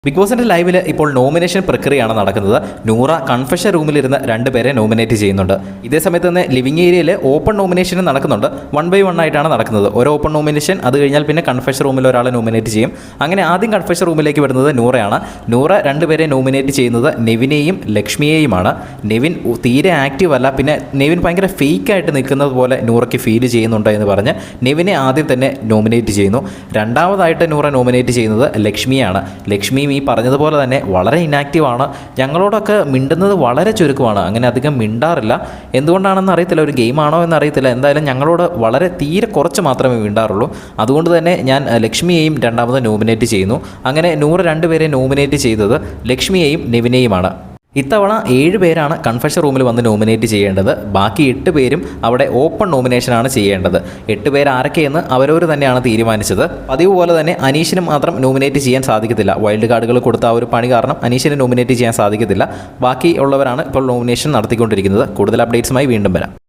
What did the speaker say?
Big ബോസിന്റെ ലൈവിൽ ഇപ്പോൾ നോമിനേഷൻ പ്രക്രിയയാണ് നടക്കുന്നത്. നൂറ കൺഫെഷൻ റൂമിലിരുന്ന് 2 പേരെ നോമിനേറ്റ് ചെയ്യുന്നുണ്ട്. ഇതേ സമയത്ത് തന്നെ ലിവിംഗ് ഏരിയയിൽ ഓപ്പൺ നോമിനേഷനും നടക്കുന്നുണ്ട്. 1 by 1 ആയിട്ടാണ് നടക്കുന്നത്. ഒരു ഓപ്പൺ നോമിനേഷൻ, അത് കഴിഞ്ഞാൽ പിന്നെ കൺഫെഷൻ റൂമിൽ ഒരാളെ നോമിനേറ്റ് ചെയ്യും. അങ്ങനെ ആദ്യം കൺഫെഷൻ റൂമിലേക്ക് വരുന്നത് നൂറയാണ്. നൂറ 2 പേരെ നോമിനേറ്റ് ചെയ്യുന്നത് നെവിനെയും ലക്ഷ്മിയെയുമാണ്. നെവിൻ തീരെ ആക്റ്റീവ് അല്ല, പിന്നെ നെവിൻ ഭയങ്കര ഫേക്കായിട്ട് നിൽക്കുന്നത് പോലെ നൂറയ്ക്ക് ഫീൽ ചെയ്യുന്നുണ്ട് എന്ന് പറഞ്ഞ് നെവിനെ ആദ്യം തന്നെ നോമിനേറ്റ് ചെയ്യുന്നു. രണ്ടാമതായിട്ട് നൂറ നോമിനേറ്റ് ചെയ്യുന്നത് ലക്ഷ്മിയാണ്. ലക്ഷ്മി ഈ പറഞ്ഞതുപോലെ തന്നെ വളരെ ഇനാക്റ്റീവാണ്. ഞങ്ങളോടൊക്കെ മിണ്ടുന്നത് വളരെ ചുരുക്കമാണ്, അങ്ങനെ അധികം മിണ്ടാറില്ല. എന്തുകൊണ്ടാണെന്ന് അറിയത്തില്ല, ഒരു ഗെയിമാണോ എന്നറിയത്തില്ല. എന്തായാലും ഞങ്ങളോട് വളരെ തീരെ കുറച്ച് മാത്രമേ മിണ്ടാറുള്ളൂ. അതുകൊണ്ട് തന്നെ ഞാൻ ലക്ഷ്മിയെയും രണ്ടാമത് നോമിനേറ്റ് ചെയ്യുന്നു. അങ്ങനെ 100 പേരെ നോമിനേറ്റ് ചെയ്തത് ലക്ഷ്മിയെയും നെവിനെയുമാണ്. ഇത്തവണ 7 പേരാണ് കൺഫെഷൻ റൂമിൽ വന്ന് നോമിനേറ്റ് ചെയ്യേണ്ടത്. ബാക്കി 8 പേരും അവിടെ ഓപ്പൺ നോമിനേഷനാണ് ചെയ്യേണ്ടത്. 8 പേര് ആരൊക്കെയെന്ന് അവരവർ തന്നെയാണ് തീരുമാനിച്ചത്. പതിവ് പോലെ തന്നെ അനീഷിന് മാത്രം നോമിനേറ്റ് ചെയ്യാൻ സാധിക്കത്തില്ല. വൈൽഡ് കാർഡുകൾ കൊടുത്ത ആ ഒരു പണി കാരണം അനീഷിനെ നോമിനേറ്റ് ചെയ്യാൻ സാധിക്കത്തില്ല. ബാക്കി ഉള്ളവരാണ് ഇപ്പോൾ നോമിനേഷൻ നടത്തിക്കൊണ്ടിരിക്കുന്നത്. കൂടുതൽ അപ്ഡേറ്റ്സുമായി വീണ്ടും വരാം.